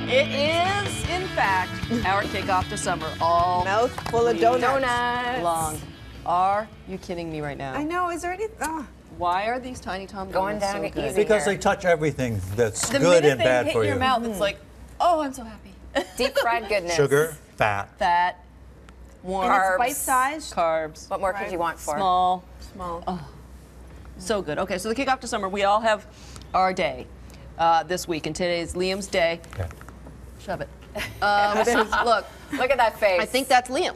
It is, in fact, our kickoff to summer. All mouthful of donuts. Long. Are you kidding me right now? I know. Is there any? Why are these Tiny Tom going donuts down so good? Because they touch everything that's the good and bad hit for your you. mouth, it's like, oh, I'm so happy. Deep fried goodness. Sugar, fat. Fat, warm, Carbs. It's bite-sized. carbs. What more could you want for? Small. Small. So good. Okay, so the kickoff to summer, we all have our day this week, and today's Liam's day. Yeah. Shove it. Look at that face. I think that's Liam.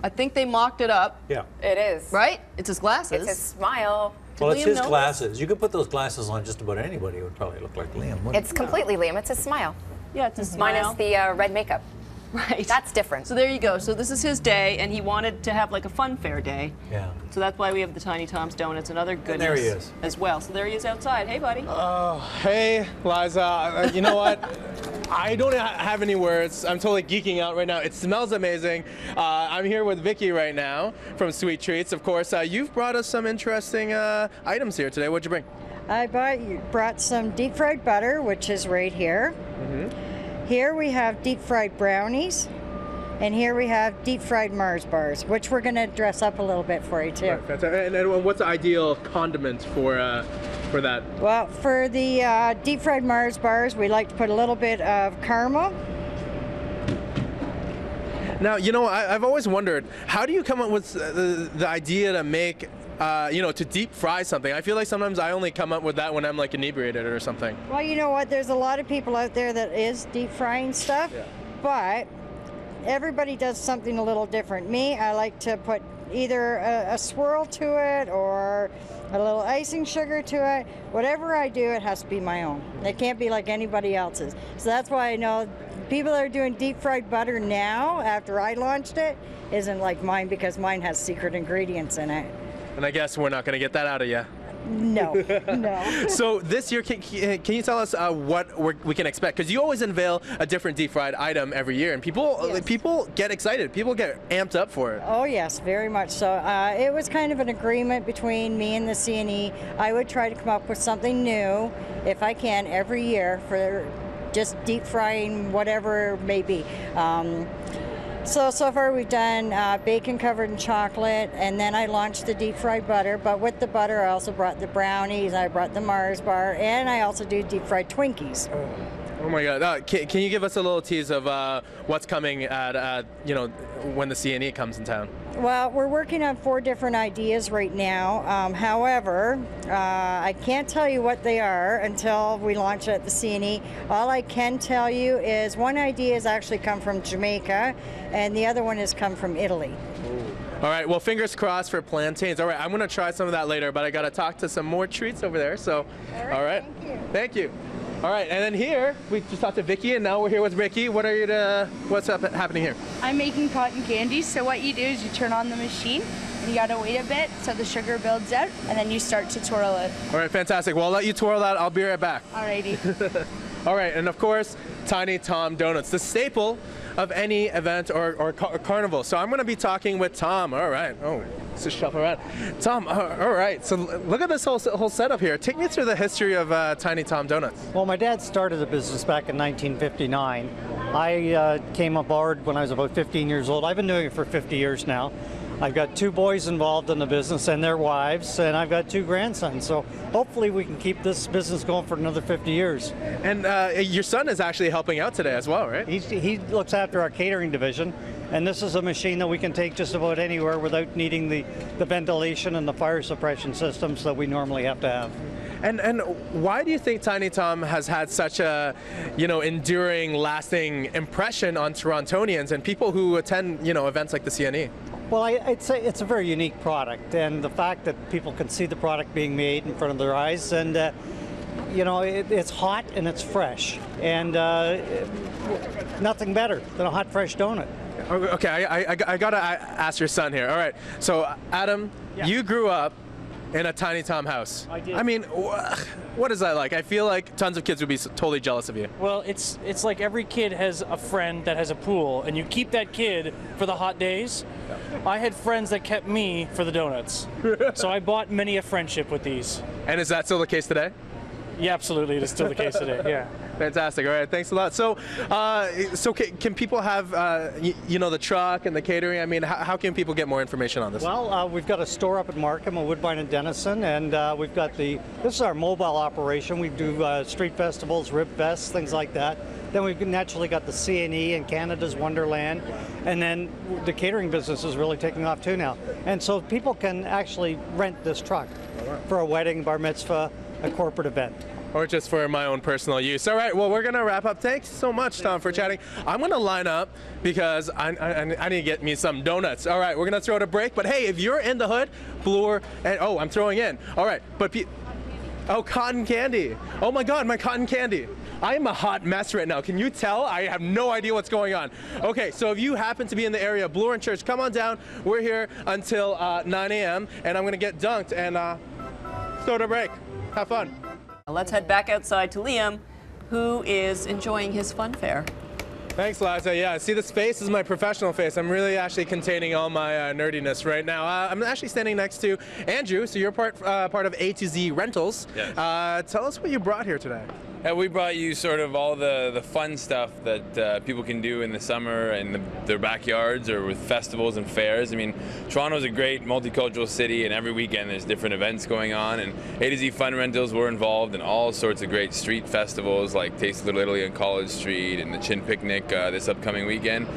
I think they mocked it up. Yeah. It is. Right? It's his glasses. It's his smile. Well, it's Liam his know this? glasses. You could put those glasses on just about anybody. It would probably look like Liam, wouldn't It's completely Liam. It's his smile. Yeah, it's a smile. Minus the red makeup. Right. That's different. So there you go. So this is his day, and he wanted to have like a fun fair day. Yeah. So that's why we have the Tiny Tom's Donuts and other goodness there he is. as well. So there he is outside. Hey, buddy. Hey, Liza. You know what? I don't have any words. I'm totally geeking out right now. It smells amazing. I'm here with Vicky right now from Sweet Treats. Of course, you've brought us some interesting items here today. What'd you bring? I brought some deep fried butter, which is right here. Here we have deep fried brownies, and here we have deep fried Mars bars, which we're going to dress up a little bit for you too. Right, and what's the ideal condiment for that? Well, for the deep fried Mars bars, we like to put a little bit of caramel. Now, you know, I've always wondered, how do you come up with the idea to make to deep fry something? I feel like sometimes I only come up with that when I'm like inebriated or something. Well, you know what? There's a lot of people out there that is deep frying stuff, but everybody does something a little different. Me, I like to put either a swirl to it or a little icing sugar to it. Whatever I do, it has to be my own. It can't be like anybody else's. So that's why I know people that are doing deep fried butter now, after I launched it, isn't like mine, because mine has secret ingredients in it. And I guess we're not going to get that out of you. No, no. So this year, can you tell us what we can expect? Because you always unveil a different deep fried item every year, and people get excited. People get amped up for it. Oh yes, very much so. It was kind of an agreement between me and the CNE. I would try to come up with something new, if I can, every year for just deep frying whatever it may be. So far we've done bacon covered in chocolate, and then I launched the deep fried butter. But with the butter, I also brought the brownies, I brought the Mars bar, and I also do deep fried Twinkies. Oh my God! Can you give us a little tease of what's coming at when the CNE comes in town? Well, we're working on 4 different ideas right now. However, I can't tell you what they are until we launch it at the CNE. All I can tell you is one idea has actually come from Jamaica, and the other one has come from Italy. All right, well, fingers crossed for plantains. All right, I'm going to try some of that later, but I got to talk to some more treats over there. So, all right. Thank you. Thank you. All right, and then here, we just talked to Vicky, and now we're here with Ricky. What's happening here? I'm making cotton candy. So what you do is you turn on the machine, and you gotta wait a bit so the sugar builds out, and then you start to twirl it. All right, fantastic. Well, I'll let you twirl that. I'll be right back. Alrighty. All right, and of course, Tiny Tom Donuts, the staple of any event or carnival. So I'm going to be talking with Tom. All right. Oh, let's just shuffle around. Tom, all right. So look at this whole setup here. Take me through the history of Tiny Tom Donuts. Well, my dad started the business back in 1959. I came aboard when I was about 15 years old. I've been doing it for 50 years now. I've got 2 boys involved in the business and their wives, and I've got 2 grandsons. So hopefully we can keep this business going for another 50 years. And your son is actually helping out today as well, right? He looks after our catering division, and this is a machine that we can take just about anywhere without needing the ventilation and the fire suppression systems that we normally have to have. And why do you think Tiny Tom has had such a, enduring, lasting impression on Torontonians and people who attend, events like the CNE? Well, I'd say it's a very unique product, and the fact that people can see the product being made in front of their eyes, and it's hot and it's fresh, and nothing better than a hot, fresh donut. Okay, I gotta ask your son here. All right, so Adam, you grew up in a Tiny Tom house. I did. I mean, what is that like? I feel like tons of kids would be totally jealous of you. Well, it's like every kid has a friend that has a pool, and you keep that kid for the hot days. I had friends that kept me for the donuts. So I bought many a friendship with these. And is that still the case today? Yeah, absolutely. It is still the case today, yeah. Fantastic. All right, thanks a lot. So, can people have, the truck and the catering? I mean, how can people get more information on this? Well, we've got a store up at Markham, a Woodbine and Denison, and we've got this is our mobile operation. We do street festivals, rib fests, things like that. Then we've naturally got the C&E and Canada's Wonderland, and then the catering business is really taking off too now. And so people can actually rent this truck for a wedding, bar mitzvah, a corporate event. Or just for my own personal use. All right, well, we're going to wrap up. Thanks so much, Tom, for chatting. I'm going to line up because I need to get me some donuts. All right, we're going to throw it a break. But, hey, if you're in the hood, Bloor, and I'm throwing in. All right, but cotton candy. Oh, my God, my cotton candy. I am a hot mess right now. Can you tell? I have no idea what's going on. Okay, so if you happen to be in the area, Bloor and Church, come on down. We're here until 9 a.m., and I'm going to get dunked and throw it a break. Have fun. Let's head back outside to Liem, who is enjoying his fun fair. Thanks, Liza. Yeah, see, this face is my professional face. I'm really actually containing all my nerdiness right now. I'm actually standing next to Andrew, so you're part of A to Z Rentals. Yes. Tell us what you brought here today. We brought you sort of all the fun stuff that people can do in the summer in their backyards or with festivals and fairs. I mean, Toronto's a great multicultural city, and every weekend there's different events going on. And A to Z Fun Rentals, we're involved in all sorts of great street festivals like Taste of Little Italy on College Street and the Chin Picnic this upcoming weekend.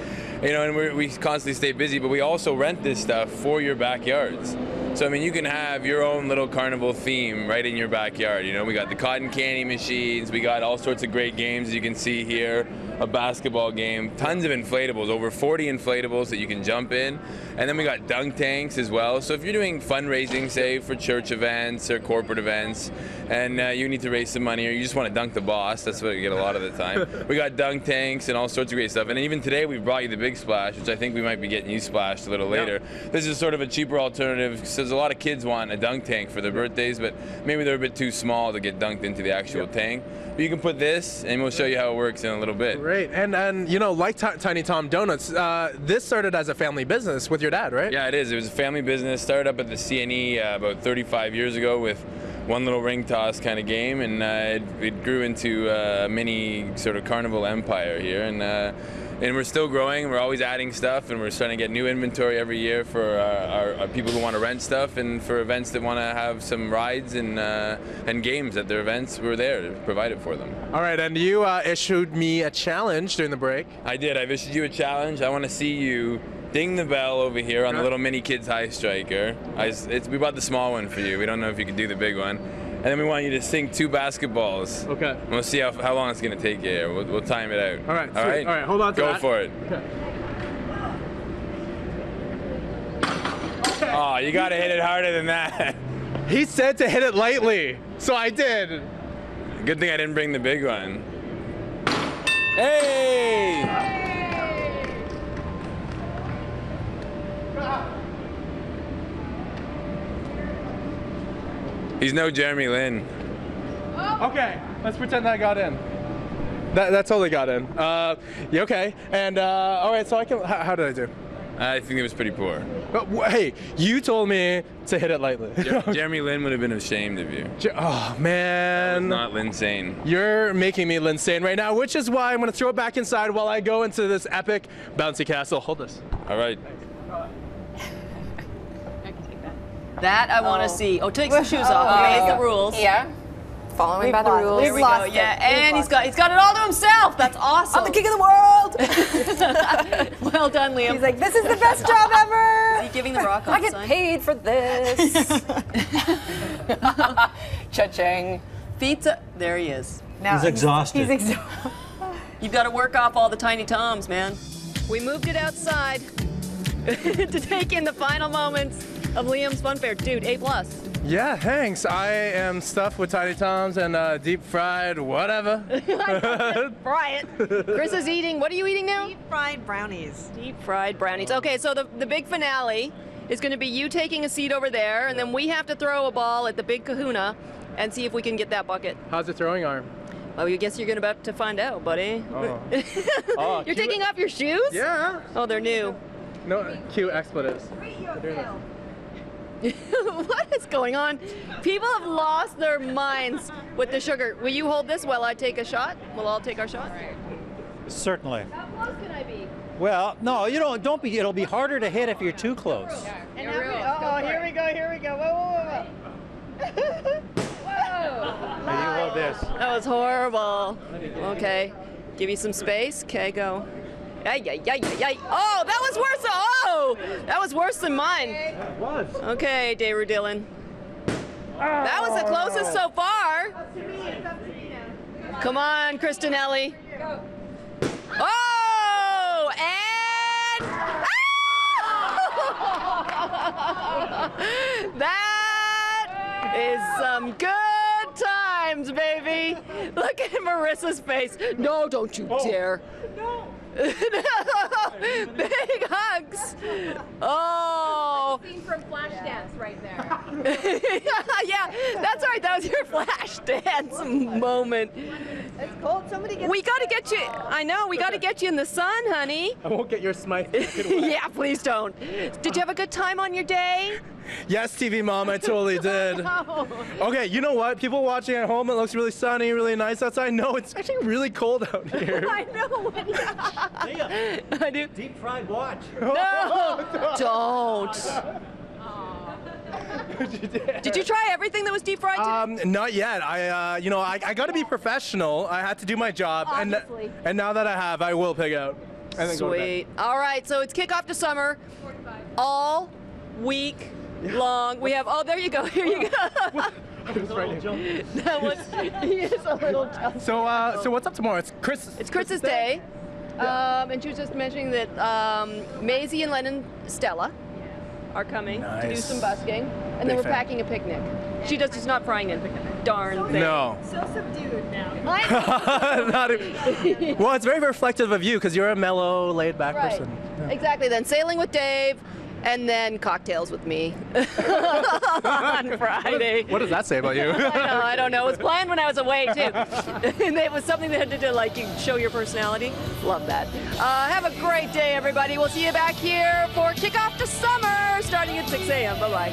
And we constantly stay busy, but we also rent this stuff for your backyards. So, I mean, you can have your own little carnival theme right in your backyard. We got the cotton candy machines, we got all sorts of great games, as you can see here, a basketball game, tons of inflatables, over 40 inflatables that you can jump in. And then we got dunk tanks as well. So if you're doing fundraising, say, for church events or corporate events, and you need to raise some money, or you just want to dunk the boss, that's what you get a lot of the time. We got dunk tanks and all sorts of great stuff. And even today we brought you the Big Splash, which I think we might be getting you splashed a little later. This is sort of a cheaper alternative, because there's a lot of kids want a dunk tank for their birthdays, but maybe they're a bit too small to get dunked into the actual tank. But you can put this, and we'll show you how it works in a little bit. Great. And like Tiny Tom Donuts, this started as a family business with your dad, right? Yeah, it is. It was a family business. Started up at the C&E about 35 years ago with one little ring toss kind of game, and it grew into a mini sort of carnival empire here. And we're still growing. We're always adding stuff, and we're starting to get new inventory every year for our people who want to rent stuff, and for events that want to have some rides and games at their events. We're there to provide it for them. All right, and you issued me a challenge during the break. I did. I've issued you a challenge. I want to see you ding the bell over here on the little mini kids high striker. We bought the small one for you. We don't know if you can do the big one. And then we want you to sink 2 basketballs. Okay. And we'll see how long it's going to take you here. We'll time it out. All right. All right. All right. Hold on to that. Go for it. Okay. Oh, you got to hit it harder than that. He said to hit it lightly, so I did. Good thing I didn't bring the big one. Hey! He's no Jeremy Lin. Okay, let's pretend that got in. That totally got in. Yeah, okay. And all right, so how did I do? I think it was pretty poor. But, hey, you told me to hit it lightly. Jeremy Lin would have been ashamed of you. Oh, man. Not Linsane. You're making me Linsane right now, which is why I'm going to throw it back inside while I go into this epic bouncy castle. Hold this. All right. That I want to see. Oh, take some shoes off. Obey the rules. Yeah. Following by the rules. Here we go. Yeah, and he's got it all to himself. That's awesome. I'm the king of the world. Well done, Liam. He's like, this is the best job ever. Is he giving the rock on I get paid for this. Cha-ching. Pizza. There he is. Now, he's exhausted. He's exhausted. You've got to work off all the Tiny Toms, man. We moved it outside to take in the final moments of Liam's Fun Fair. Dude, A+. Yeah, thanks. I am stuffed with Tiny Toms and deep fried whatever. Fry it. Chris is eating. What are you eating now? Deep fried brownies. Deep fried brownies. Okay, so the big finale is going to be you taking a seat over there, and then we have to throw a ball at the big kahuna and see if we can get that bucket. How's the throwing arm? Well, I guess you're about to find out, buddy. Oh. You're taking off your shoes? Yeah. Oh, they're new. No, cue expletives. What is going on? People have lost their minds with the sugar. Will you hold this while I take a shot? We'll all take our shot. Certainly. How close can I be? Well, no, you don't be. It'll be harder to hit if you're too close. And here we go. Whoa. Hey, you hold this. That was horrible. Okay. Give you some space. Okay, go. Ay. Oh, that was worse. Oh, that was worse than mine. It was. Okay, Daru Dillon. That was the closest so far. Come on, Kristinelli. Oh, and that is some good times, baby. Look at Marissa's face. No, don't you dare. No. Big hugs. Oh. Scene from Flashdance right there. Yeah, that's right. That was your Flashdance moment. It's cold. Somebody get. We got to get you. I know. We got to get you in the sun, honey. I won't get your smite. Yeah, please don't. Did you have a good time on your day? Yes, TV Mom, I totally did. Okay, you know what? People watching at home, it looks really sunny, really nice outside. No, it's actually really cold out here. I know. I do. Deep fried watch. No, don't. Did you try everything that was deep fried today? Not yet. I got to be professional. I had to do my job, and now that I have, I will pig out. And then go to bed. Sweet. All right, so it's kickoff to summer. All week long. We have. Oh, there you go. Here you go. That was. He is a little jumpy. So what's up tomorrow? It's Chris's day. And she was just mentioning that Maisie and Len and Stella are coming to do some busking, and then we're packing a picnic. She does just not frying in. Darn thing. No. So subdued now. Well, it's very reflective of you because you're a mellow, laid-back person. Yeah. Exactly. Then sailing with Dave, and then cocktails with me on Friday. What does that say about you? I don't know. It was planned when I was away too, and it was something that had to do like you show your personality. Love that. Have a great day, everybody. We'll see you back here for kickoff to summer, starting at 6 a.m. Bye bye.